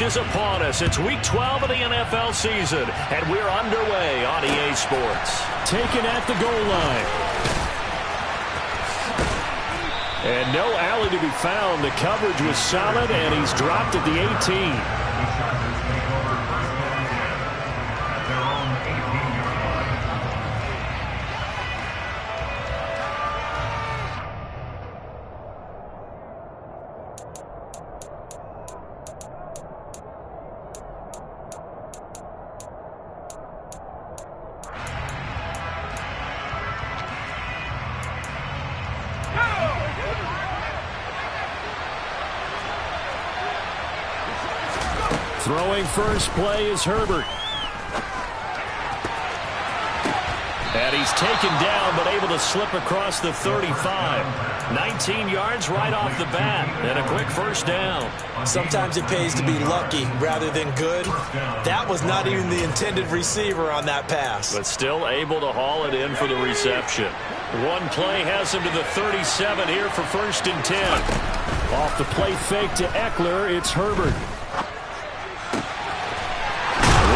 stretch is upon us. It's Week 12 of the NFL season, and we're underway on EA Sports. Taken at the goal line. And no alley to be found. The coverage was solid, and he's dropped at the 18. Throwing first play is Herbert. And he's taken down, but able to slip across the 35. 19 yards right off the bat, and a quick first down. Sometimes it pays to be lucky rather than good. That was not even the intended receiver on that pass. But still able to haul it in for the reception. One play has him to the 37 here for 1st and 10. Off the play fake to Eckler, it's Herbert.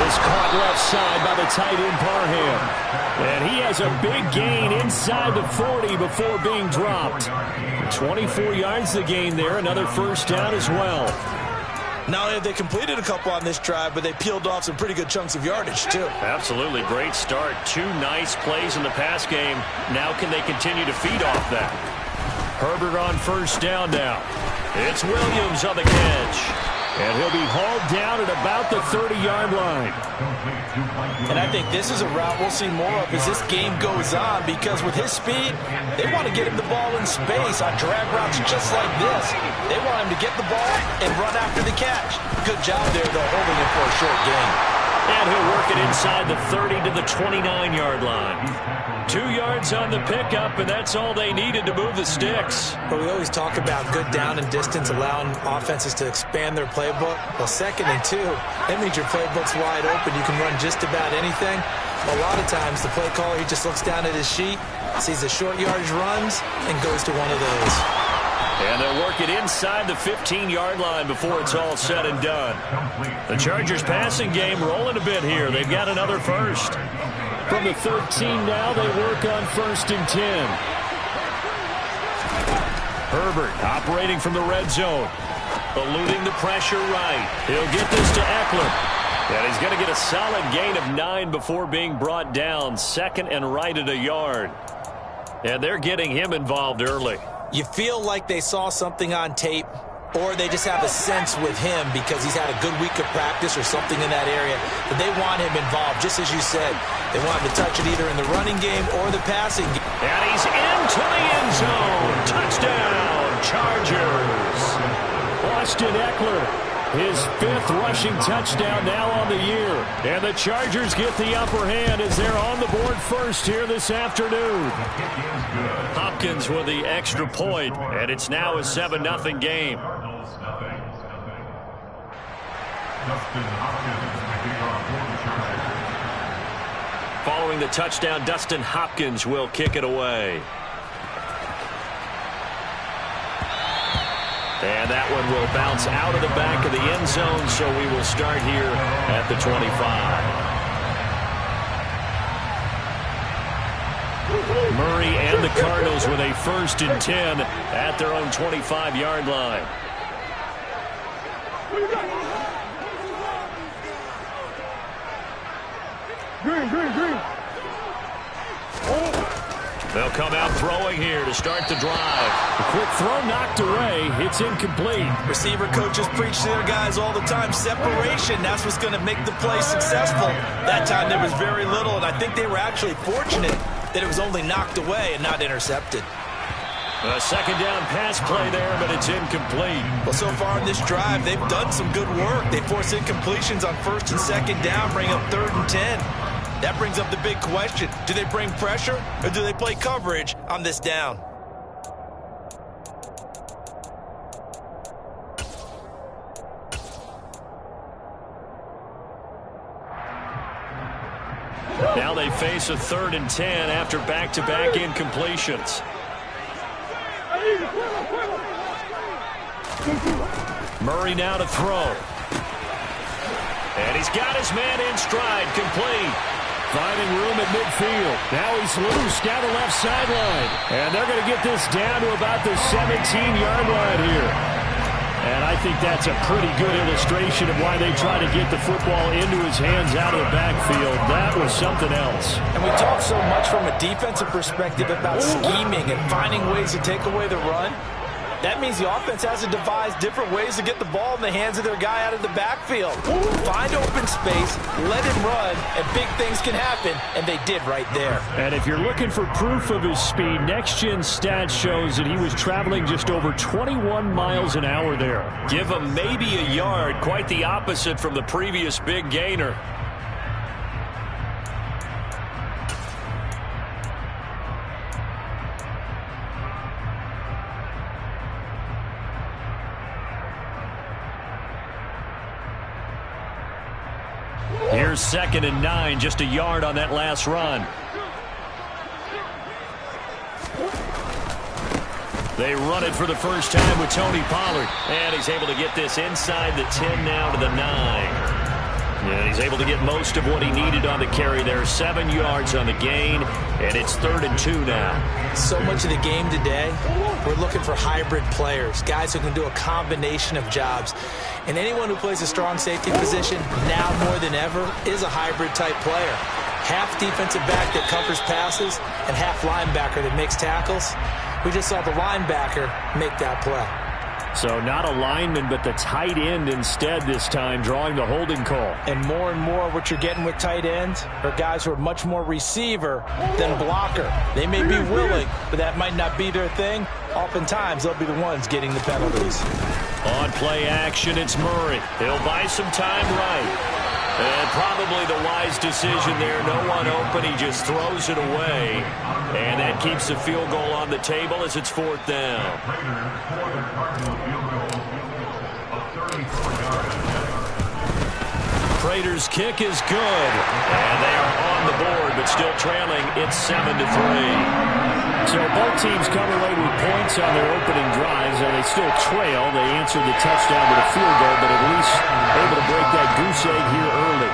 Is caught left side by the tight end Parham. And he has a big gain inside the 40 before being dropped. 24 yards the gain there. Another first down as well. Not only have they completed a couple on this drive, but they peeled off some pretty good chunks of yardage, too. Absolutely. Great start. 2 nice plays in the pass game. Now can they continue to feed off that? Herbert on first down now. It's Williams on the catch. And he'll be hauled down at about the 30-yard line. And I think this is a route we'll see more of as this game goes on, because with his speed, they want to get him the ball in space on drag routes just like this. They want him to get the ball and run after the catch. Good job there, though, holding it for a short gain. And he'll work it inside the 30 to the 29-yard line. 2 yards on the pickup, and that's all they needed to move the sticks. But we always talk about good down and distance, allowing offenses to expand their playbook. Well, 2nd and 2, that means your playbook's wide open. You can run just about anything. A lot of times, the play caller, he just looks down at his sheet, sees the short yardage runs, and goes to one of those. And they'll work it inside the 15-yard line before it's all said and done. The Chargers passing game rolling a bit here. They've got another first. From the 13 now, they work on 1st and 10. Herbert operating from the red zone. Eluding the pressure right. He'll get this to Eckler. And he's going to get a solid gain of 9 before being brought down. 2nd and right at a yard. And they're getting him involved early. You feel like they saw something on tape, or they just have a sense with him because he's had a good week of practice or something in that area, but they want him involved, just as you said. They want him to touch it either in the running game or the passing game. And he's into the end zone. Touchdown, Chargers. Austin Eckler, his 5th rushing touchdown now on the year. And the Chargers get the upper hand as they're on the board first here this afternoon. Hopkins with the extra point, and it's now a 7-0 game. Following the touchdown, Dustin Hopkins will kick it away. And that one will bounce out of the back of the end zone, so we will start here at the 25. Murray and the Cardinals with a 1st and 10 at their own 25-yard line. They'll come out throwing here to start the drive. A quick throw knocked away. It's incomplete. Receiver coaches preach to their guys all the time. Separation, that's what's going to make the play successful. That time there was very little, and I think they were actually fortunate that it was only knocked away and not intercepted. A 2nd down pass play there, but it's incomplete. Well, so far in this drive, they've done some good work. They force incompletions on 1st and 2nd down, bring up 3rd and 10. That brings up the big question. Do they bring pressure or do they play coverage on this down? Now they face a 3rd and 10 after back-to-back incompletions. Murray now to throw. He's got his man in stride, complete. Finding room at midfield. Now he's loose down the left sideline. And they're going to get this down to about the 17-yard line here. And I think that's a pretty good illustration of why they try to get the football into his hands out of the backfield. That was something else. And we talk so much from a defensive perspective about scheming and finding ways to take away the run. That means the offense has to devise different ways to get the ball in the hands of their guy out of the backfield. Find open space, let him run, and big things can happen, and they did right there. And if you're looking for proof of his speed, next-gen stats shows that he was traveling just over 21 miles an hour there. Give him maybe a yard, quite the opposite from the previous big gainer. Here's 2nd and 9, just a yard on that last run. They run it for the first time with Tony Pollard. And he's able to get this inside the 10 now to the 9. And he's able to get most of what he needed on the carry there. 7 yards on the gain, and it's 3rd and 2 now. So much of the game today, we're looking for hybrid players, guys who can do a combination of jobs. And anyone who plays a strong safety position, now more than ever, is a hybrid-type player. Half defensive back that covers passes and half linebacker that makes tackles. We just saw the linebacker make that play. So not a lineman, but the tight end instead this time, drawing the holding call. And more what you're getting with tight ends are guys who are much more receiver than blocker. They may be willing, but that might not be their thing. Oftentimes, they'll be the ones getting the penalties. On play action, it's Murray. He'll buy some time right. And probably the wise decision there. No one open. He just throws it away. And that keeps the field goal on the table as it's 4th down. Prater's kick is good. And they are on the board, but still trailing. It's 7-3. So both teams come away with points on their opening drives, and they still trail. They answered the touchdown with a field goal, but at least able to break that goose egg here early.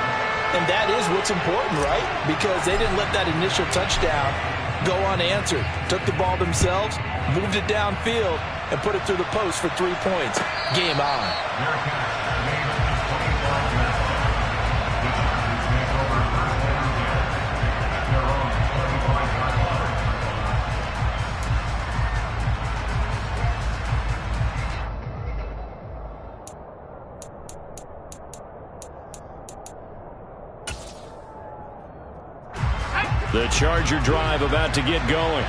And that is what's important, right? Because they didn't let that initial touchdown go unanswered. Took the ball themselves, moved it downfield, and put it through the post for 3 points. Game on. The Charger drive about to get going.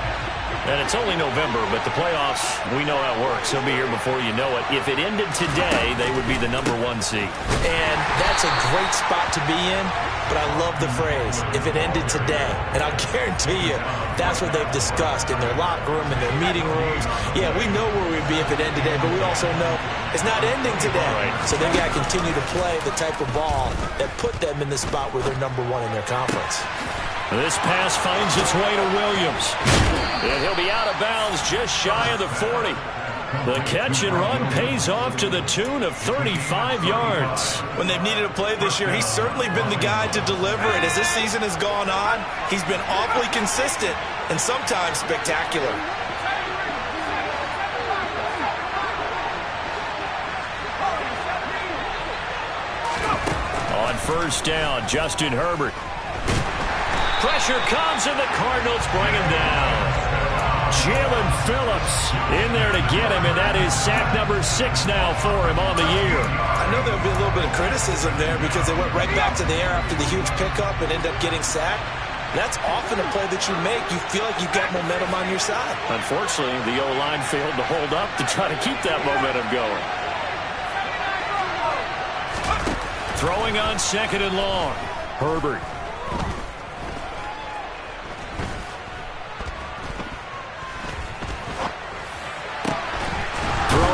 And it's only November, but the playoffs, we know how it works. They'll be here before you know it. If it ended today, they would be the #1 seed. And that's a great spot to be in, but I love the phrase, if it ended today. And I'll guarantee you, that's what they've discussed in their locker room, in their meeting rooms. Yeah, we know where we'd be if it ended today, but we also know it's not ending today. Right. So they've got to continue to play the type of ball that put them in the spot where they're #1 in their conference. This pass finds its way to Williams. And he'll be out of bounds just shy of the 40. The catch and run pays off to the tune of 35 yards. When they've needed a play this year, he's certainly been the guy to deliver it. As this season has gone on, he's been awfully consistent and sometimes spectacular. On 1st down, Justin Herbert. Pressure comes, and the Cardinals bring him down. Jalen Phillips in there to get him, and that is sack number 6 now for him on the year. I know there'll be a little bit of criticism there because they went right back to the air after the huge pickup and end up getting sacked. That's often a play that you make. You feel like you've got momentum on your side. Unfortunately, the O-line failed to hold up to try to keep that momentum going. Throwing on 2nd and long. Herbert.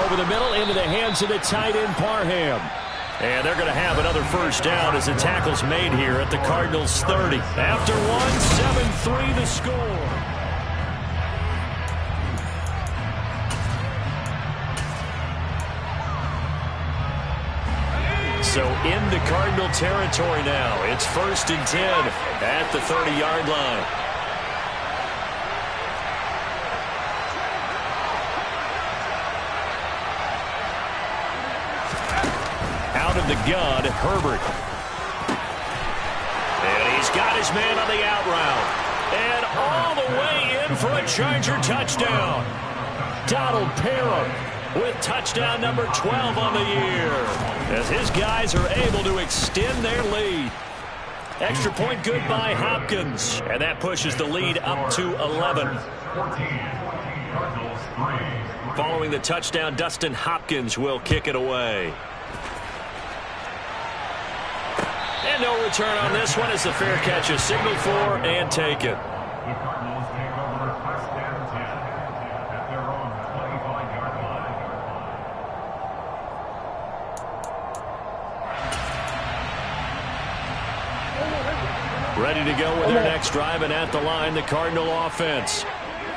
Over the middle into the hands of the tight end Parham. And they're going to have another 1st down as the tackle's made here at the Cardinals 30. After 7-3 the score. So into Cardinal territory now. It's 1st and 10 at the 30-yard line. Out of the gun, Herbert. And he's got his man on the out route. And all the way in for a Charger touchdown. Donald Parham with touchdown number 12 on the year, as his guys are able to extend their lead. Extra point good by Hopkins, and that pushes the lead up to 11. Following the touchdown, Dustin Hopkins will kick it away. And no return on this one as the fair catch is signaled for and taken. Ready to go with their next drive, and at the line, the Cardinal offense.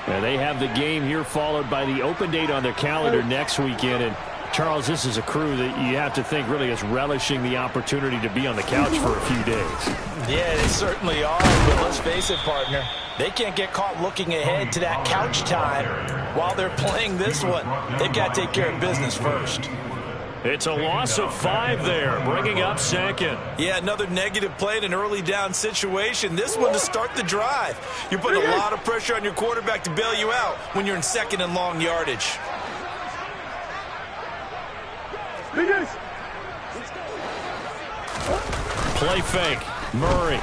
And they have the game here followed by the open date on their calendar next weekend. And Charles, this is a crew that you have to think really is relishing the opportunity to be on the couch for a few days. Yeah, they certainly are, but let's face it, partner. They can't get caught looking ahead to that couch time while they're playing this one. They've got to take care of business first. It's a loss of 5 there, bringing up 2nd. Yeah, another negative play in an early down situation. This one to start the drive. You're putting a lot of pressure on your quarterback to bail you out when you're in 2nd and long yardage. Play fake. Murray.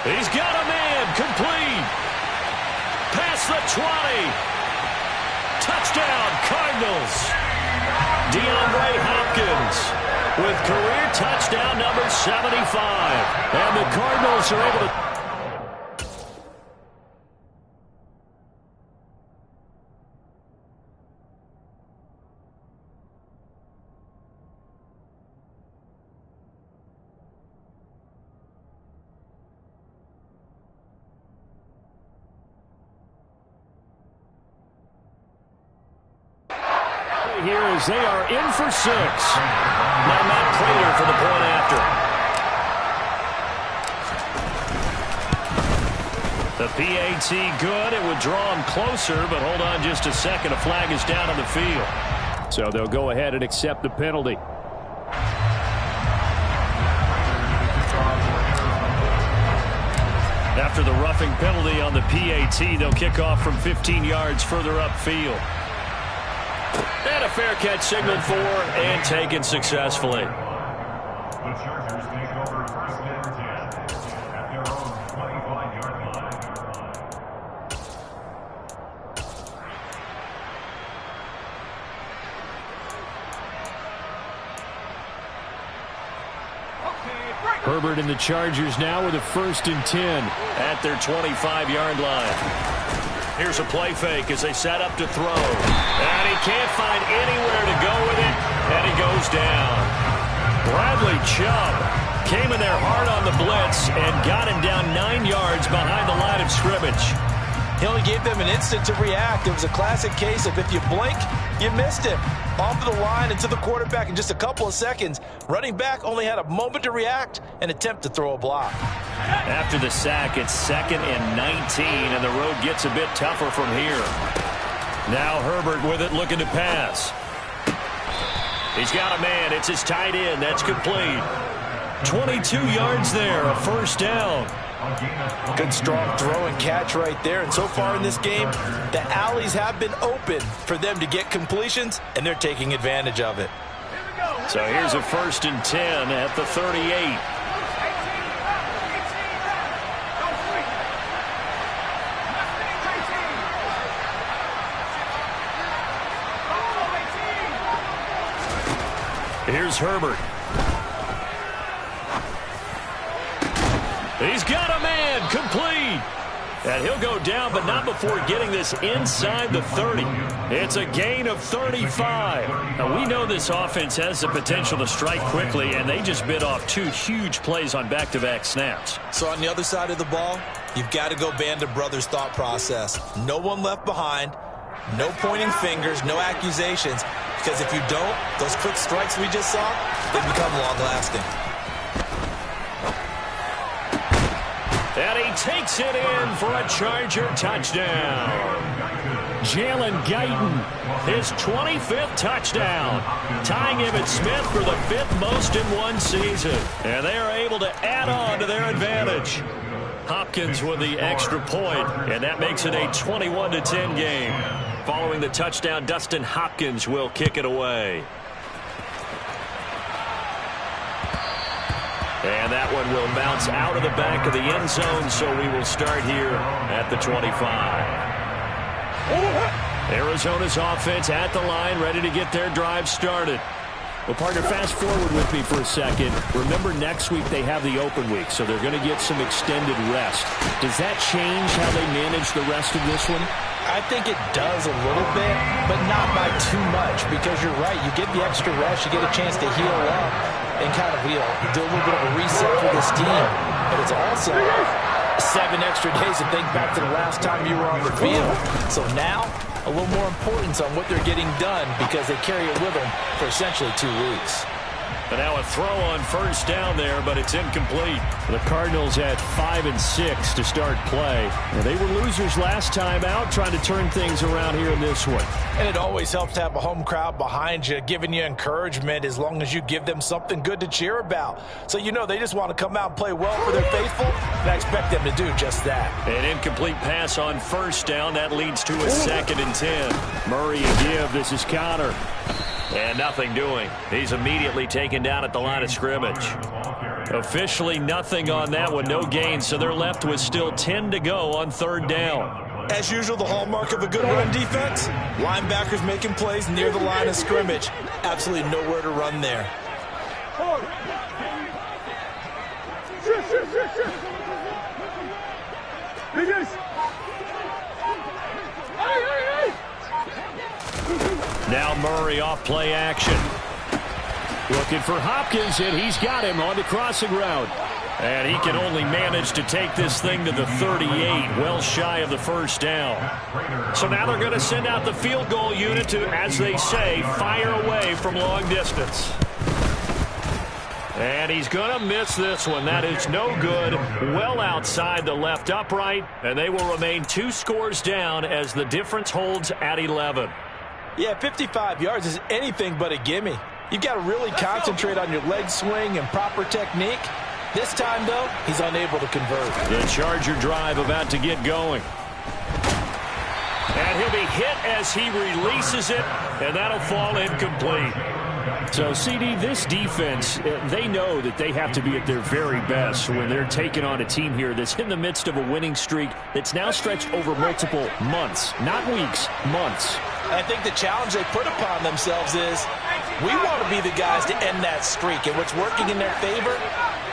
He's got a man. Complete. Past the 20. Touchdown, Cardinals. DeAndre Hopkins with career touchdown number 75. And the Cardinals are able to... Here as they are in for 6. Now Matt Prater for the point after. The PAT good. It would draw him closer, but hold on just a second. A flag is down on the field. So they'll go ahead and accept the penalty. After the roughing penalty on the PAT, they'll kick off from 15 yards further upfield. And a fair catch signaled for and taken successfully. The Chargers take over 1st and 10 at their own 25-yard line. Herbert and the Chargers now with a 1st and 10 at their 25-yard line. Here's a play fake as they set up to throw. And he can't find anywhere to go with it, and he goes down. Bradley Chubb came in there hard on the blitz and got him down 9 yards behind the line of scrimmage. He only gave them an instant to react. It was a classic case of if you blink, you missed him. Off of the line and to the quarterback in just a couple of seconds. Running back only had a moment to react and attempt to throw a block. After the sack, it's 2nd and 19, and the road gets a bit tougher from here. Now Herbert with it, looking to pass. He's got a man. It's his tight end. That's complete. 22 yards there, a 1st down. Good strong throw and catch right there. And so far in this game, the alleys have been open for them to get completions, and they're taking advantage of it. So here's a 1st and 10 at the 38. Here's Herbert. He's got a man, complete. And he'll go down, but not before getting this inside the 30. It's a gain of 35. Now, we know this offense has the potential to strike quickly, and they just bit off 2 huge plays on back-to-back snaps. So on the other side of the ball, you've got to go Band of Brothers thought process. No one left behind, no pointing fingers, no accusations. because if you don't, those quick strikes we just saw, they become long-lasting. And he takes it in for a Charger touchdown. Jalen Guyton, his 25th touchdown, tying Emmitt Smith for the 5th most in one season. And they are able to add on to their advantage. Hopkins with the extra point, and that makes it a 21-10 game. Following the touchdown, Dustin Hopkins will kick it away. And that one will bounce out of the back of the end zone, so we will start here at the 25. Arizona's offense at the line, ready to get their drive started. Well, partner, fast forward with me for a second. Remember, next week they have the open week, so they're going to get some extended rest. Does that change how they manage the rest of this one? I think it does a little bit, but not by too much, because you're right. You get the extra rest, you get a chance to heal up and kind of, do a little bit of a reset for this team. But it's also 7 extra days to think back to the last time you were on the field. So now, a little more importance on what they're getting done because they carry it with them for essentially 2 weeks. And now a throw on first down there, but it's incomplete. The Cardinals at 5-6 to start play. Well, they were losers last time out, trying to turn things around here in this one. And it always helps to have a home crowd behind you, giving you encouragement as long as you give them something good to cheer about. So they just want to come out and play well for their faithful, and I expect them to do just that. An incomplete pass on first down. That leads to a 2nd and 10. Murray a give. This is Connor. And nothing doing. He's immediately taken down at the line of scrimmage. Officially nothing on that one. No gain, so they're left with still 10 to go on 3rd down. As usual, the hallmark of a good run defense, linebackers making plays near the line of scrimmage. Absolutely nowhere to run there. Now Murray off play action. Looking for Hopkins, and he's got him on the crossing route. And he can only manage to take this thing to the 38, well shy of the first down. So now they're going to send out the field goal unit to, as they say, fire away from long distance. And he's going to miss this one. That is no good. Well outside the left upright, and they will remain 2 scores down as the difference holds at 11. Yeah, 55 yards is anything but a gimme. You've got to really concentrate on your leg swing and proper technique. This time, though, he's unable to convert. The Charger drive about to get going. And he'll be hit as he releases it, and that'll fall incomplete. So, CD, this defense, they know that they have to be at their very best when they're taking on a team here that's in the midst of a winning streak that's now stretched over multiple months, not weeks, months. I think the challenge they put upon themselves is we want to be the guys to end that streak. And what's working in their favor,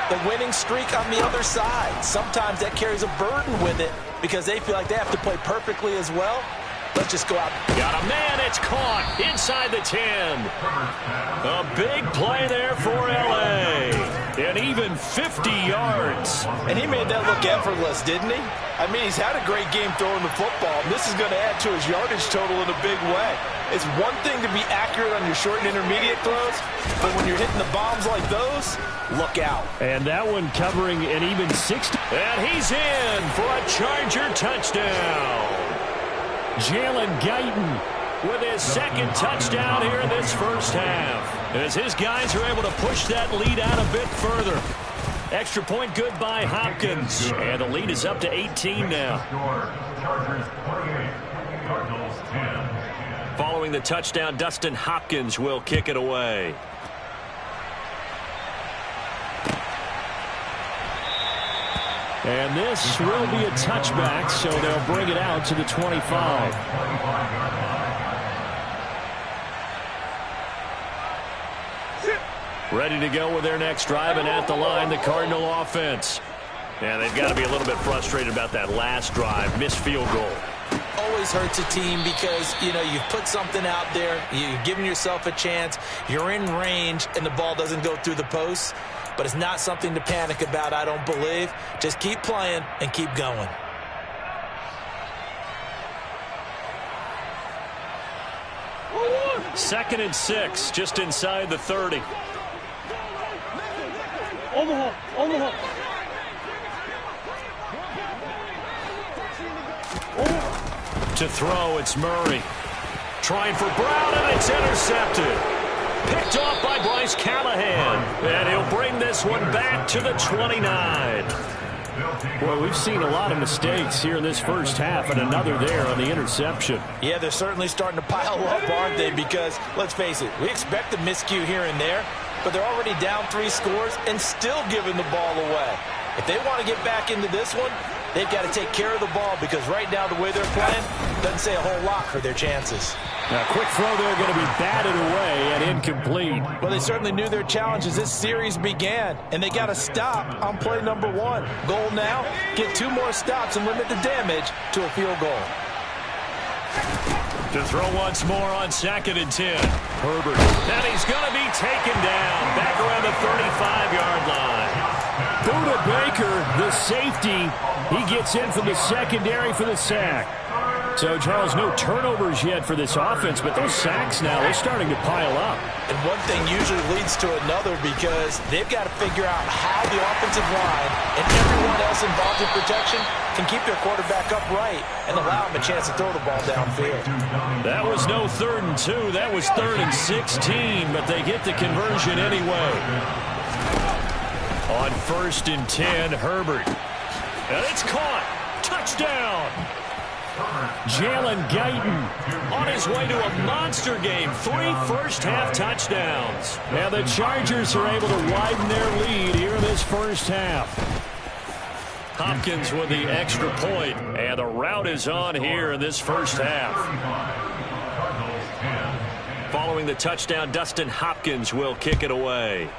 the winning streak on the other side. Sometimes that carries a burden with it because they feel like they have to play perfectly as well. Let's just go out. Got a man. It's caught inside the 10. A big play there for L.A. And even 50 yards. And he made that look effortless, didn't he? I mean, he's had a great game throwing the football. And this is going to add to his yardage total in a big way. It's one thing to be accurate on your short and intermediate throws, but when you're hitting the bombs like those, look out. And that one covering an even 60. And he's in for a Charger touchdown. Jalen Guyton with his 2nd touchdown here in this first half. As his guys are able to push that lead out a bit further. Extra point good by Hopkins. And the lead is up to 18 now. Chargers 28, Cardinals 10. Following the touchdown, Dustin Hopkins will kick it away. And this will be a touchback, so they'll bring it out to the 25. Ready to go with their next drive, and at the line, the Cardinal offense. And they've got to be a little bit frustrated about that last drive, missed field goal. Always hurts a team because, you've put something out there, you've given yourself a chance, you're in range, and the ball doesn't go through the posts. But it's not something to panic about, I don't believe. Just keep playing and keep going. 2nd and 6, just inside the 30. To throw, it's Murray. Trying for Brown, and it's intercepted. Picked off by Bryce Callahan. And he'll bring this one back to the 29. Well, we've seen a lot of mistakes here in this first half, and another there on the interception. Yeah, they're certainly starting to pile up, aren't they? Because, let's face it, we expect a miscue here and there, but they're already down 3 scores and still giving the ball away. If they want to get back into this one, they've got to take care of the ball, because right now the way they're playing doesn't say a whole lot for their chances. Now, quick throw there, going to be batted away and incomplete. Well, they certainly knew their challenge as this series began, and they got to stop on play number 1. Goal now, get 2 more stops and limit the damage to a field goal. To throw once more on 2nd and 10. Herbert. And he's going to be taken down back around the 35-yard line. Buda Baker, the safety, he gets in from the secondary for the sack. So, Charles, no turnovers yet for this offense, but those sacks now, they're starting to pile up. And one thing usually leads to another, because they've got to figure out how the offensive line and everyone else involved in protection can keep their quarterback upright and allow him a chance to throw the ball downfield. That was no 3rd and 2. That was 3rd and 16, but they get the conversion anyway. On 1st and 10, Herbert. And it's caught. Touchdown. Jalen Guyton on his way to a monster game. 3 first-half touchdowns. Now the Chargers are able to widen their lead here in this first half. Hopkins with the extra point, and the route is on here in this first half. Following the touchdown, Dustin Hopkins will kick it away.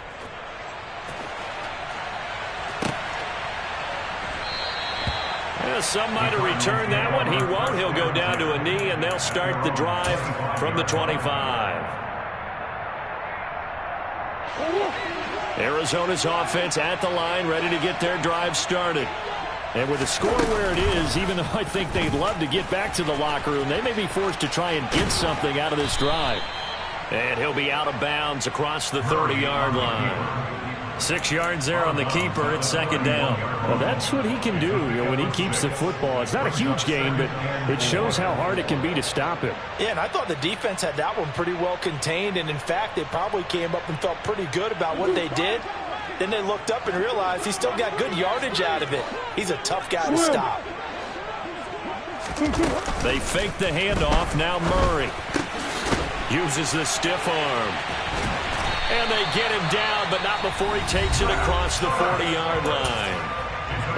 Some might have returned that one. He won't. He'll go down to a knee, and they'll start the drive from the 25. Arizona's offense at the line, ready to get their drive started. And with the score where it is, even though I think they'd love to get back to the locker room, they may be forced to try and get something out of this drive. And he'll be out of bounds across the 30-yard line. 6 yards there on the keeper. It's 2nd down. Well, that's what he can do, when he keeps the football. It's not a huge gain, but it shows how hard it can be to stop him. Yeah, and I thought the defense had that one pretty well contained, and in fact, they probably came up and felt pretty good about what they did. Then they looked up and realized he still got good yardage out of it. He's a tough guy to stop. They fake the handoff. Now Murray uses the stiff arm. And they get him down, but not before he takes it across the 40-yard line.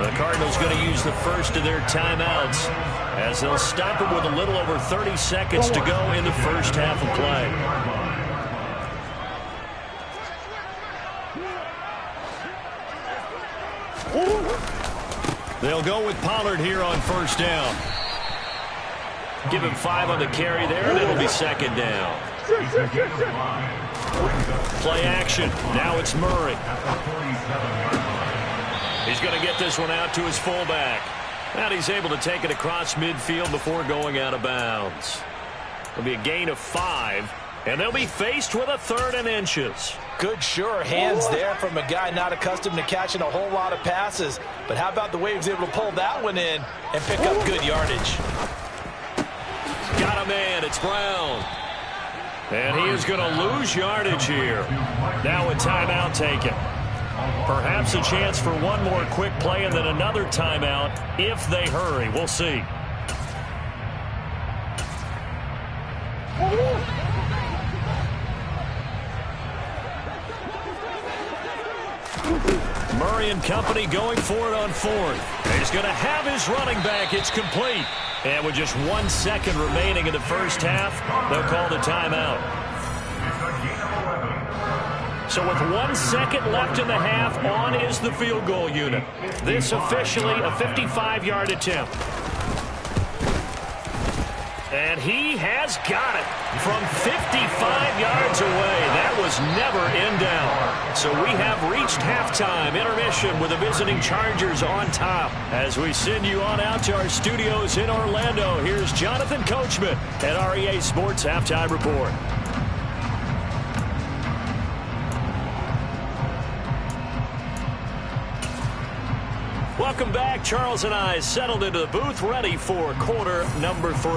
The Cardinals going to use the first of their timeouts as they'll stop it with a little over 30 seconds to go in the first half of play. They'll go with Pollard here on 1st down. Give him 5 on the carry there, and it'll be 2nd down. Play action. Now it's Murray. He's going to get this one out to his fullback. And he's able to take it across midfield before going out of bounds. It'll be a gain of 5, and they'll be faced with a 3rd and inches. Good, sure hands there from a guy not accustomed to catching a whole lot of passes. But how about the way he was able to pull that one in and pick up good yardage? Got a man. It's Brown. And he is going to lose yardage here. Now a timeout taken. Perhaps a chance for one more quick play and then another timeout if they hurry. We'll see. Murray and company going for it on 4th. He's going to have his running back. It's complete. And with just 1 second remaining in the first half, they'll call the timeout. So with 1 second left in the half, on is the field goal unit. This officially a 55-yard attempt. And he has got it from 55 yards away. That was never in doubt. So we have reached halftime intermission with the visiting Chargers on top. As we send you on out to our studios in Orlando, here's Jonathan Coachman at REA Sports Halftime Report. Welcome back. Charles and I settled into the booth, ready for quarter number 3.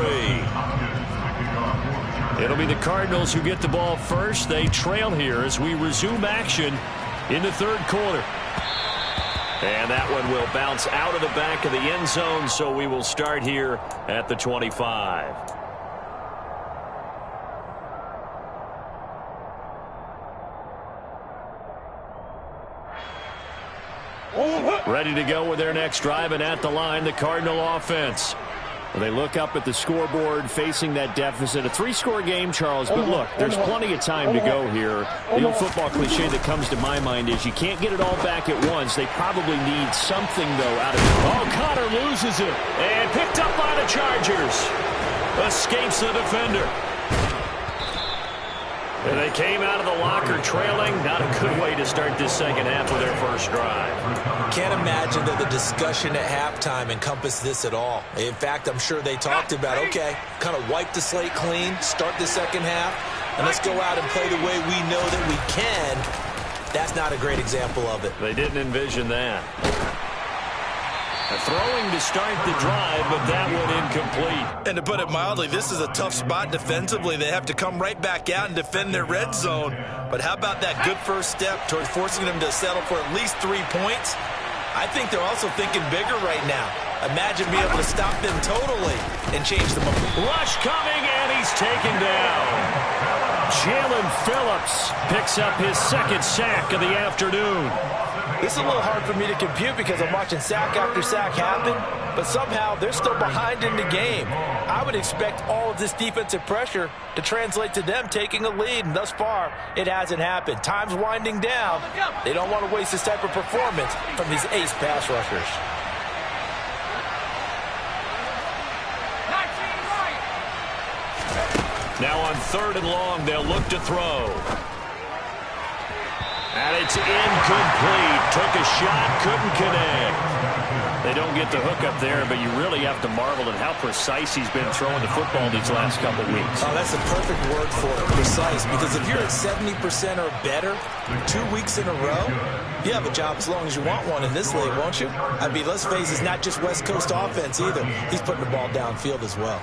It'll be the Cardinals who get the ball first. They trail here as we resume action in the third quarter. And that one will bounce out of the back of the end zone, so we will start here at the 25. Ready to go with their next drive, and at the line, the Cardinal offense. They look up at the scoreboard facing that deficit. A 3-score game, Charles, but look, there's plenty of time to go here. The old football cliche that comes to my mind is you can't get it all back at once. They probably need something, though, out of it. Oh, Connor loses it. And picked up by the Chargers. Escapes the defender. And they came out of the locker trailing. Not a good way to start this second half of their first drive. Can't imagine that the discussion at halftime encompassed this at all. In fact, I'm sure they talked about, okay, kind of wipe the slate clean, start the second half, and let's go out and play the way we know that we can. That's not a great example of it. They didn't envision that. Throwing to start the drive, but that one incomplete. And to put it mildly, this is a tough spot defensively. They have to come right back out and defend their red zone. But how about that good first step towards forcing them to settle for at least 3 points? I think they're also thinking bigger right now. Imagine being able to stop them totally and change them up. Rush coming, and he's taken down. Jalen Phillips picks up his second sack of the afternoon. This is a little hard for me to compute because I'm watching sack after sack happen, but somehow they're still behind in the game. I would expect all of this defensive pressure to translate to them taking a lead, and thus far, it hasn't happened. Time's winding down. They don't want to waste this type of performance from these ace pass rushers. Now on 3rd and long, they'll look to throw. And it's incomplete. Took a shot, couldn't connect. They don't get the hook up there, but you really have to marvel at how precise he's been throwing the football these last couple weeks. Oh, that's the perfect word for it, precise. Because if you're at 70% or better 2 weeks in a row, you have a job as long as you want one in this league, won't you? I mean, let's face it, it's not just West Coast offense either. He's putting the ball downfield as well.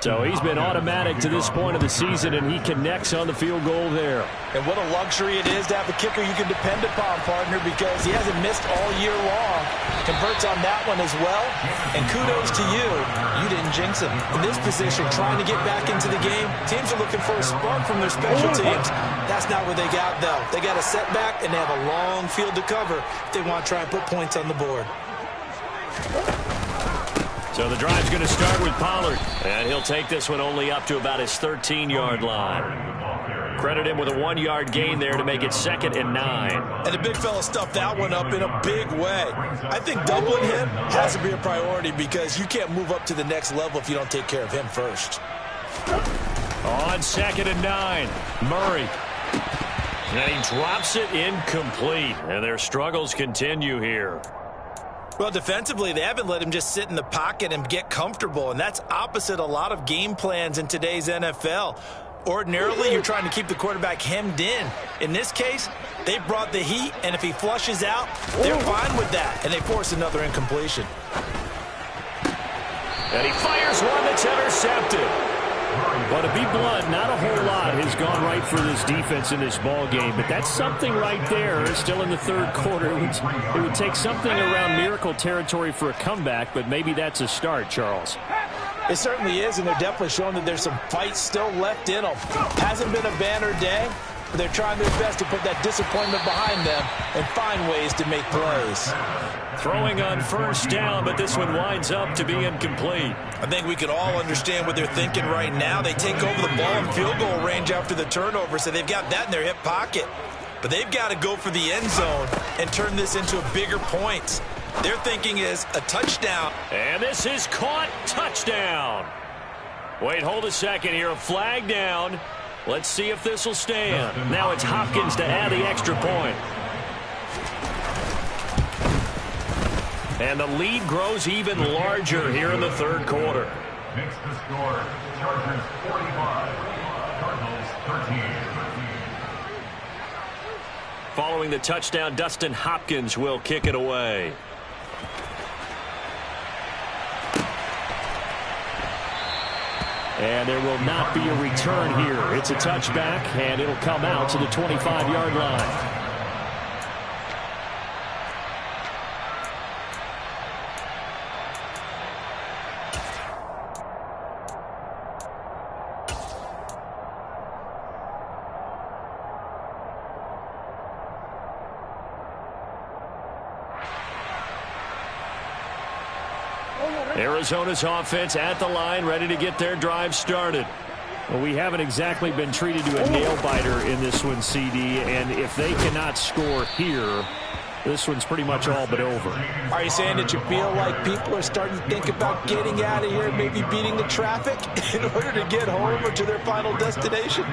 So he's been automatic to this point of the season, and he connects on the field goal there. And what a luxury it is to have a kicker you can depend upon, partner, because he hasn't missed all year long. Converts on that one as well. And kudos to you. You didn't jinx him. In this position, trying to get back into the game, teams are looking for a spark from their special teams. That's not what they got, though. They got a setback, and they have a long field to cover if they want to try and put points on the board. So the drive's going to start with Pollard, and he'll take this one only up to about his 13-yard line. Credit him with a 1-yard gain there to make it 2nd and 9. And the big fella stuffed that one up in a big way. I think doubling him has to be a priority because you can't move up to the next level if you don't take care of him first. On 2nd and 9, Murray. And he drops it incomplete, and their struggles continue here. Well, defensively, they haven't let him just sit in the pocket and get comfortable, and that's opposite a lot of game plans in today's NFL. Ordinarily, you're trying to keep the quarterback hemmed in. In this case, they brought the heat, and if he flushes out, they're fine with that, and they force another incompletion. And he fires one that's intercepted. But to be blunt, not a whole lot has gone right for this defense in this ball game. But that's something right there. Still in the third quarter. It would take something around miracle territory for a comeback, but maybe that's a start, Charles. It certainly is, and they're definitely showing that there's some fight still left in them. Hasn't been a banner day, but they're trying their best to put that disappointment behind them and find ways to make plays. Throwing on 1st down, but this one winds up to be incomplete. I think we can all understand what they're thinking right now. They take over the ball in field goal range after the turnover, so they've got that in their hip pocket. But they've got to go for the end zone and turn this into a bigger point. Their thinking is a touchdown. And this is caught. Touchdown. Wait, hold a second here. A flag down. Let's see if this will stand. Now it's Hopkins to add the extra point. And the lead grows even larger here in the third quarter. Makes the score Chargers 45, Cardinals 13. Following the touchdown, Dustin Hopkins will kick it away. And there will not be a return here. It's a touchback, and it'll come out to the 25-yard line. Arizona's offense at the line, ready to get their drive started. Well, we haven't exactly been treated to a nail-biter in this one, CD, and if they cannot score here, this one's pretty much all but over. Are you saying that you feel like people are starting to think about getting out of here, maybe beating the traffic in order to get home or to their final destination?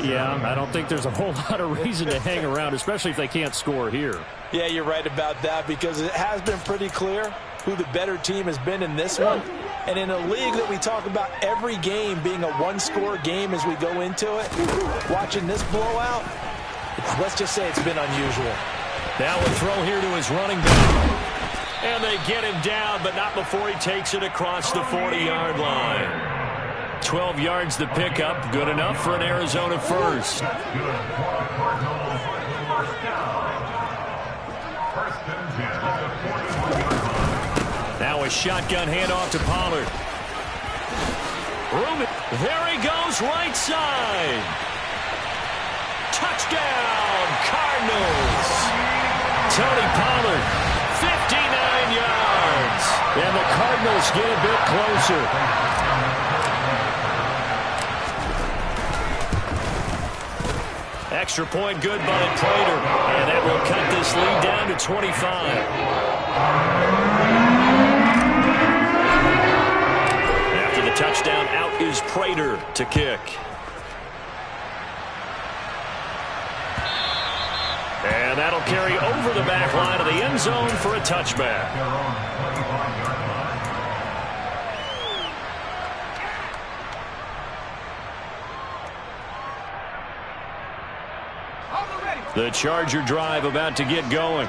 Yeah, I don't think there's a whole lot of reason to hang around, especially if they can't score here. Yeah, you're right about that, because it has been pretty clear who the better team has been in this one. And in a league that we talk about every game being a one-score game as we go into it, watching this blowout, let's just say it's been unusual. Now a throw here to his running back. And they get him down, but not before he takes it across the 40-yard line. 12 yards the pickup, good enough for an Arizona first. Now a shotgun handoff to Pollard. There he goes, right side. Touchdown, Cardinals. Tony Pollard, 59 yards. And the Cardinals get a bit closer. Extra point good by Prater. And that will cut this lead down to 25. After the touchdown, out is Prater to kick. And that'll carry over the back line of the end zone for a touchback. The Charger drive about to get going.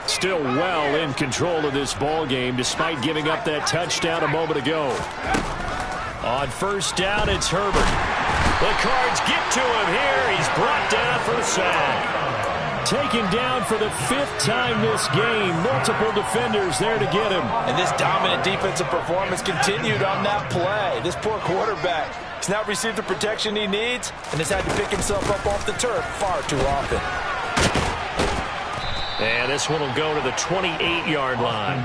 Still well in control of this ball game despite giving up that touchdown a moment ago. On first down, it's Herbert. The Cards get to him here. He's brought down for a sack. Taken down for the 5th time this game. Multiple defenders there to get him. And this dominant defensive performance continued on that play. This poor quarterback has not received the protection he needs and has had to pick himself up off the turf far too often. And this one will go to the 28-yard line.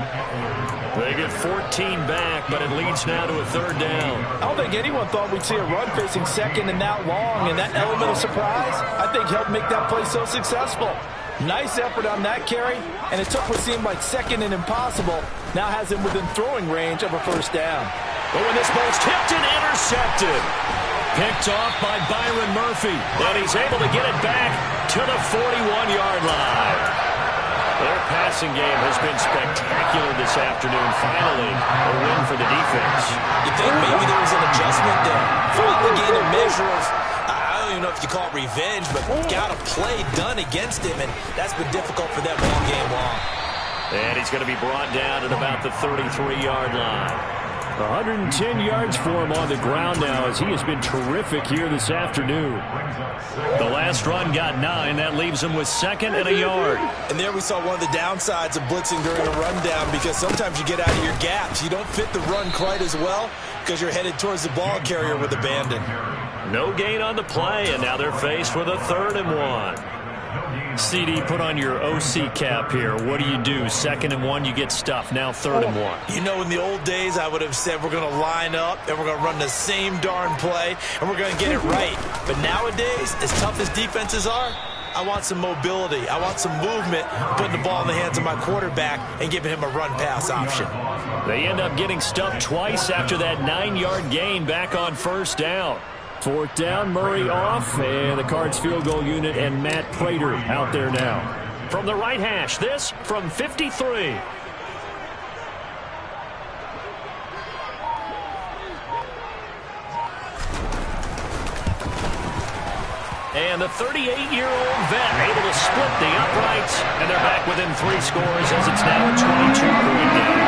They get 14 back, but it leads now to a 3rd down. I don't think anyone thought we'd see a run facing second and that long, and that element of surprise, I think, helped make that play so successful. Nice effort on that carry, and it took what seemed like second and impossible, now has him within throwing range of a 1st down. Oh, and this ball's tipped and intercepted. Picked off by Byron Murphy, and he's able to get it back to the 41-yard line. Their passing game has been spectacular this afternoon. Finally, a win for the defense. You think maybe there was an adjustment there? Finally gained a measure of, I don't even know if you call it revenge, but got a play done against him, and that's been difficult for them all game long. And he's going to be brought down at about the 33-yard line. 110 yards for him on the ground now as he has been terrific here this afternoon. The last run got 9. That leaves him with 2nd and a yard. And there we saw one of the downsides of blitzing during a rundown, because sometimes you get out of your gaps. You don't fit the run quite as well because you're headed towards the ball carrier with abandon. No gain on the play, and now they're faced with a 3rd and 1. CD, put on your OC cap here. What do you do? 2nd and 1, you get stuffed. Now 3rd and 1. You know, in the old days, I would have said we're going to line up and we're going to run the same darn play and we're going to get it right. But nowadays, as tough as defenses are, I want some mobility. I want some movement, putting the ball in the hands of my quarterback and giving him a run-pass option. They end up getting stuffed twice after that 9-yard gain back on 1st down. 4th down, Murray off, and the Cards field goal unit and Matt Prater out there now. From the right hash, this from 53. And the 38-year-old vet able to split the uprights, and they're back within 3 scores as it's now a 22-point game.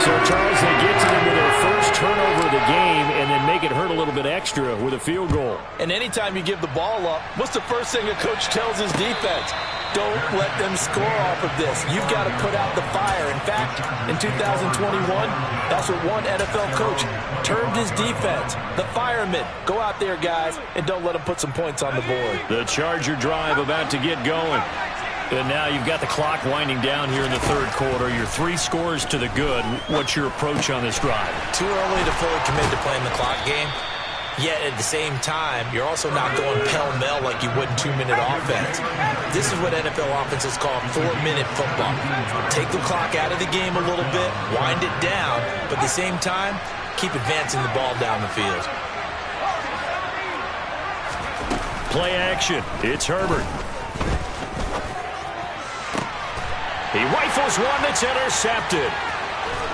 So, Charles, they get to them with their first turnover of the the game and then make it hurt a little bit extra with a field goal. And anytime you give the ball up, what's the first thing a coach tells his defense? Don't let them score off of this. You've got to put out the fire. In fact, in 2021, that's what one NFL coach termed his defense. The firemen. Go out there, guys, and don't let them put some points on the board. The Charger drive about to get going. And now you've got the clock winding down here in the third quarter. You're 3 scores to the good. What's your approach on this drive? Too early to fully commit to playing the clock game. Yet at the same time, you're also not going pell-mell like you would in 2-minute offense. This is what NFL offenses call 4-minute football. Take the clock out of the game a little bit, wind it down, but at the same time, keep advancing the ball down the field. Play action. It's Herbert. He rifles one that's intercepted.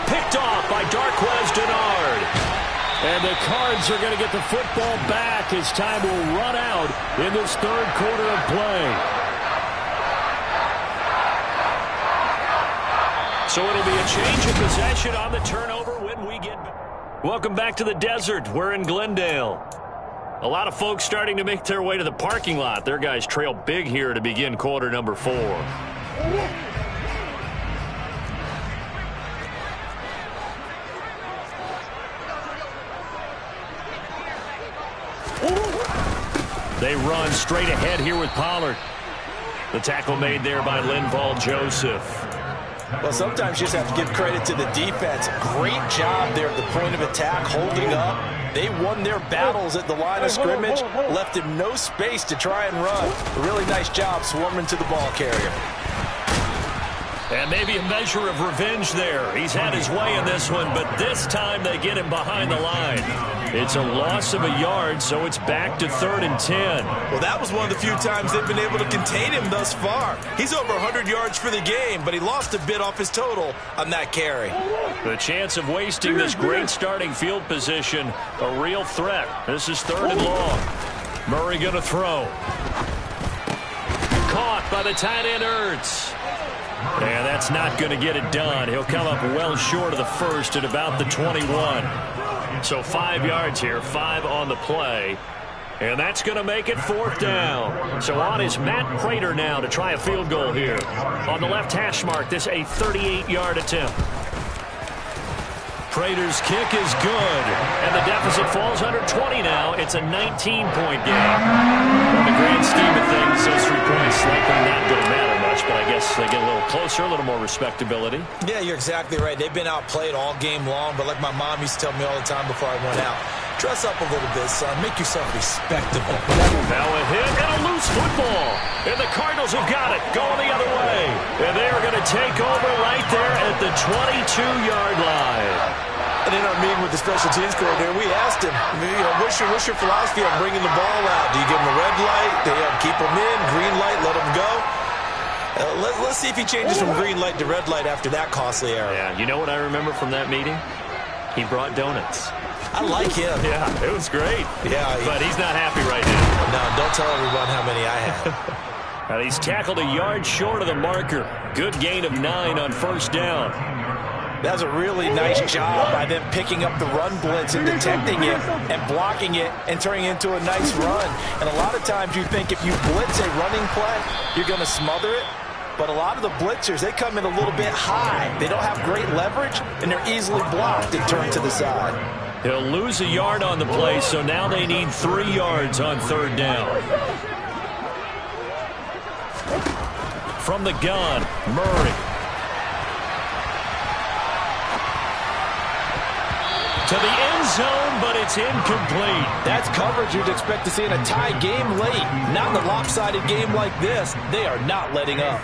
Picked off by Darqueze Dennard. And the Cards are going to get the football back as time will run out in this third quarter of play. So it'll be a change of possession on the turnover when we get back. Welcome back to the desert. We're in Glendale. A lot of folks starting to make their way to the parking lot. Their guys trail big here to begin quarter number 4. They run straight ahead here with Pollard. The tackle made there by Linval Joseph. Well, sometimes you just have to give credit to the defense. Great job there at the point of attack, holding up. They won their battles at the line of scrimmage, left him no space to try and run. A really nice job swarming to the ball carrier. And maybe a measure of revenge there. He's had his way in this one, but this time they get him behind the line. It's a loss of a yard, so it's back to 3rd and 10. Well, that was one of the few times they've been able to contain him thus far. He's over 100 yards for the game, but he lost a bit off his total on that carry. The chance of wasting this great starting field position, a real threat. This is 3rd and long. Murray going to throw. Caught by the tight end Ertz. And that's not going to get it done. He'll come up well short of the first at about the 21. So 5 yards here, 5 on the play. And that's going to make it 4th down. So on is Matt Prater now to try a field goal here. On the left hash mark, this a 38-yard attempt. Prater's kick is good. And the deficit falls under 20 now. It's a 19-point game. In the grand scheme of things, those 3 points likely not going to matter much, but I guess they get a little closer, a little more respectability. Yeah, you're exactly right. They've been outplayed all game long, but like my mom used to tell me all the time before I went out, dress up a little bit, son. Make yourself respectable. Now a hit and a loose football. And the Cardinals have got it, going the other way. And they are going to take over right there at the 22-yard line. And in our meeting with the special teams coordinator, we asked him, what's your philosophy on bringing the ball out? Do you give him a red light? Do you keep him in? Green light, let him go? Let's see if he changes from green light to red light after that costly error. Yeah, you know what I remember from that meeting? He brought donuts. I like him. Yeah, it was great. Yeah, but he's not happy right now. No, don't tell everyone how many I have. Now he's tackled a yard short of the marker. Good gain of 9 on 1st down. That's a really nice job by them picking up the run blitz and detecting it and blocking it and turning it into a nice run. And a lot of times you think if you blitz a running play, you're going to smother it. But a lot of the blitzers, they come in a little bit high. They don't have great leverage, and they're easily blocked and turned to the side. He'll lose a yard on the play, so now they need 3 yards on 3rd down. From the gun, Murray. To the end zone, but it's incomplete. That's coverage you'd expect to see in a tie game late. Not in a lopsided game like this. They are not letting up.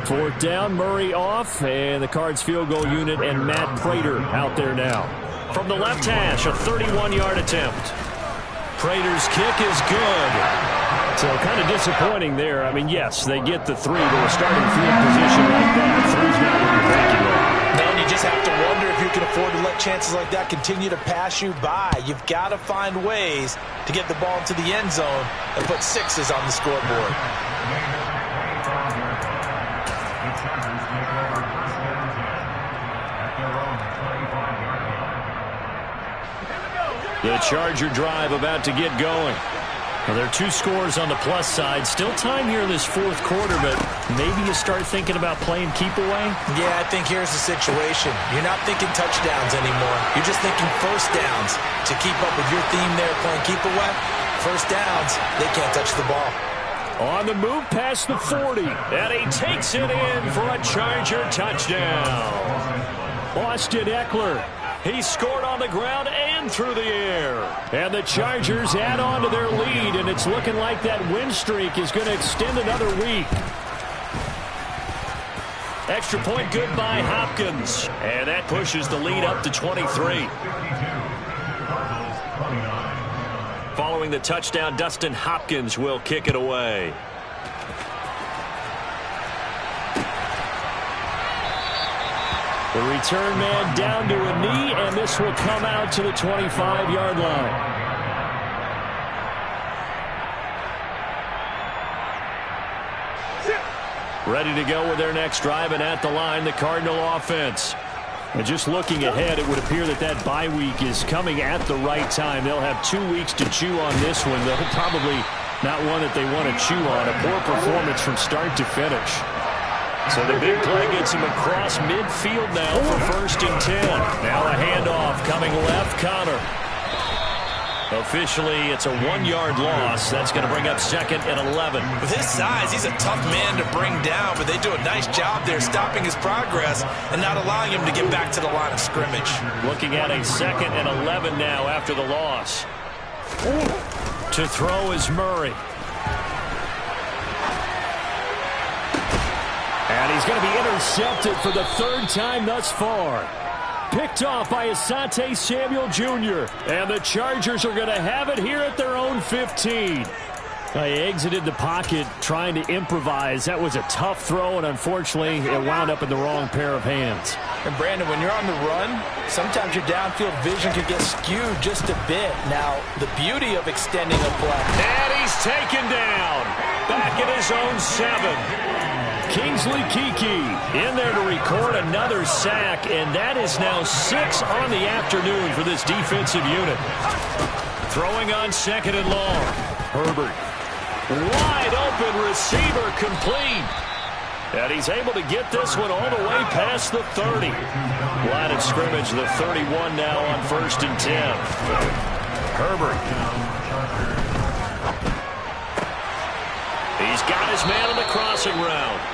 4th down, Murray off, and the Cards field goal unit and Matt Prater out there now. From the left hash, a 31-yard attempt. Prater's kick is good. So kind of disappointing there. I mean, yes, they get the 3, but a starting field position like that, 3's not what you're thinking of. Man, you just have to wonder if you can afford to let chances like that continue to pass you by. You've got to find ways to get the ball into the end zone and put 6s on the scoreboard. The Charger drive about to get going. Well, there are 2 scores on the plus side. Still time here in this fourth quarter, but maybe you start thinking about playing keep away? Yeah, I think here's the situation. You're not thinking touchdowns anymore. You're just thinking first downs. To keep up with your theme there, playing keep away, first downs, they can't touch the ball. On the move past the 40, and he takes it in for a Charger touchdown. Austin Eckler. He scored on the ground and through the air. And the Chargers add on to their lead, and it's looking like that win streak is going to extend another week. Extra point good by Hopkins. And that pushes the lead up to 23. Following the touchdown, Dustin Hopkins will kick it away. The return man down to a knee, and this will come out to the 25-yard line. Ready to go with their next drive, and at the line, the Cardinal offense. And just looking ahead, it would appear that that bye week is coming at the right time. They'll have 2 weeks to chew on this one. They'll probably not one that they want to chew on. A poor performance from start to finish. So the big play gets him across midfield now for 1st and 10. Now a handoff coming left, Connor. Officially, it's a 1-yard loss. That's going to bring up 2nd and 11. With his size, he's a tough man to bring down, but they do a nice job there stopping his progress and not allowing him to get back to the line of scrimmage. Looking at a 2nd and 11 now after the loss. To throw is Murray. And he's going to be intercepted for the 3rd time thus far. Picked off by Asante Samuel Jr. And the Chargers are going to have it here at their own 15. They exited the pocket trying to improvise. That was a tough throw, and unfortunately, it wound up in the wrong pair of hands. And Brandon, when you're on the run, sometimes your downfield vision can get skewed just a bit. Now, the beauty of extending a play. And he's taken down. Back at his own 7. Kingsley Keke in there to record another sack, and that is now 6 on the afternoon for this defensive unit. Throwing on 2nd and long. Herbert. Wide open receiver complete. And he's able to get this one all the way past the 30. Line of scrimmage, the 31 now on 1st and 10. Herbert. He's got his man on the crossing route.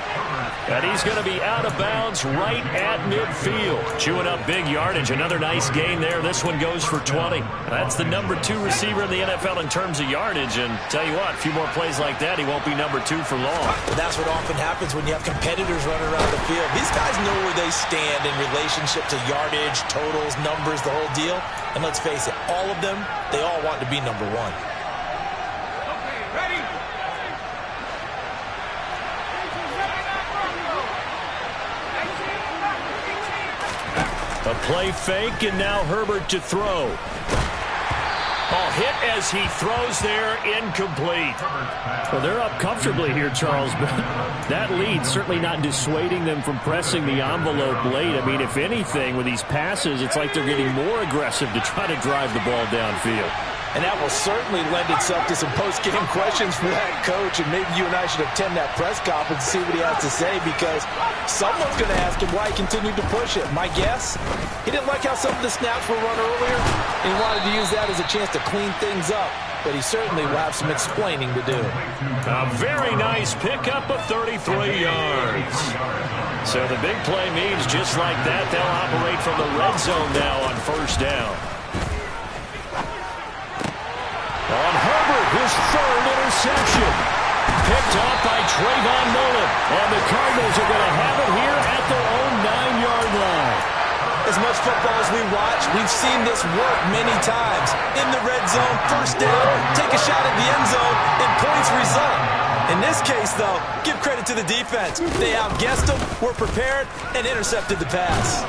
And he's going to be out of bounds right at midfield. Chewing up big yardage. Another nice gain there. This one goes for 20. That's the number 2 receiver in the NFL in terms of yardage. And tell you what, a few more plays like that, he won't be number 2 for long. But that's what often happens when you have competitors running around the field. These guys know where they stand in relationship to yardage, totals, numbers, the whole deal. And let's face it, all of them, they all want to be number 1. A play fake, and now Herbert to throw. Oh, hit as he throws there, incomplete. Well, they're up comfortably here, Charles, but that lead certainly not dissuading them from pressing the envelope late. I mean, if anything, with these passes, it's like they're getting more aggressive to try to drive the ball downfield. And that will certainly lend itself to some post-game questions for that coach. And maybe you and I should attend that press conference and see what he has to say, because someone's going to ask him why he continued to push it. My guess, he didn't like how some of the snaps were run earlier, and he wanted to use that as a chance to clean things up. But he certainly will have some explaining to do. A very nice pickup of 33 yards. So the big play means just like that, they'll operate from the red zone now on 1st down. On Herbert, his 3rd interception. Picked off by Trayvon Mullen. And the Cardinals are going to have it here at their own 9-yard line. As much football as we watch, we've seen this work many times. In the red zone, 1st down, take a shot at the end zone, and points result. In this case, though, give credit to the defense. They outguessed them, were prepared, and intercepted the pass.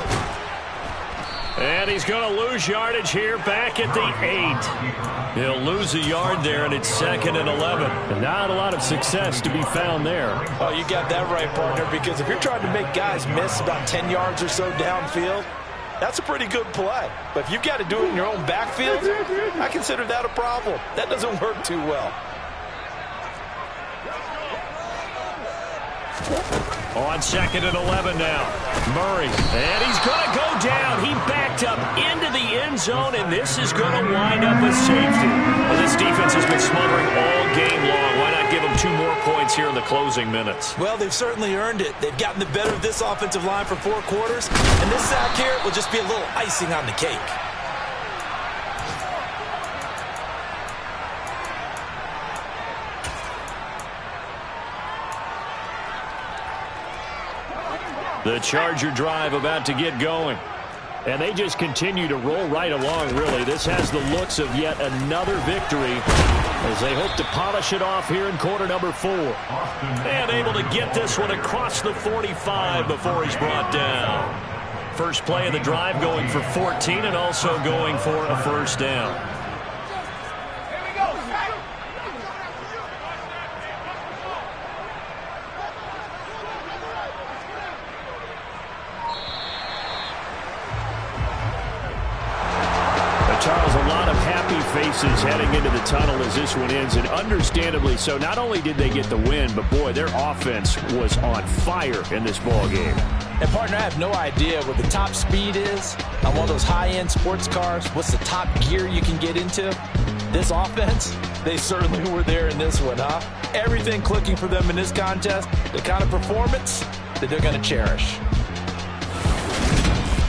And he's going to lose yardage here back at the 8. He'll lose a yard there, and it's 2nd and 11. And not a lot of success to be found there. Oh, you got that right, partner, because if you're trying to make guys miss about 10 yards or so downfield, That's a pretty good play. But if you've got to do it in your own backfield, I consider that a problem. That doesn't work too well. On 2nd and 11 now. Murray, and he's going to go down. He backed up into the end zone, and this is going to wind up a safety. Well, this defense has been smothering all game long. Why not give them 2 more points here in the closing minutes? Well, they've certainly earned it. They've gotten the better of this offensive line for 4 quarters, and this sack here will just be a little icing on the cake. The Charger drive about to get going. And they just continue to roll right along, really. This has the looks of yet another victory as they hope to polish it off here in quarter number 4. And able to get this one across the 45 before he's brought down. First play of the drive going for 14 and also going for a first down. Charles, a lot of happy faces heading into the tunnel as this one ends, and understandably so. Not only did they get the win, but boy, their offense was on fire in this ball game. And partner, I have no idea what the top speed is on one of those high-end sports cars. What's the top gear you can get into? This offense, they certainly were there in this one, huh? Everything clicking for them in this contest, the kind of performance that they're going to cherish.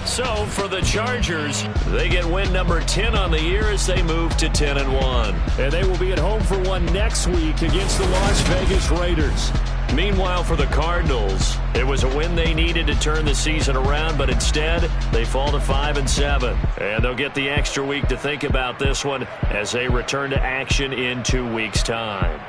So for the Chargers, they get win number 10 on the year as they move to 10-1. And they will be at home for one next week against the Las Vegas Raiders. Meanwhile, for the Cardinals, it was a win they needed to turn the season around, but instead they fall to 5-7. And they'll get the extra week to think about this one as they return to action in 2 weeks' time.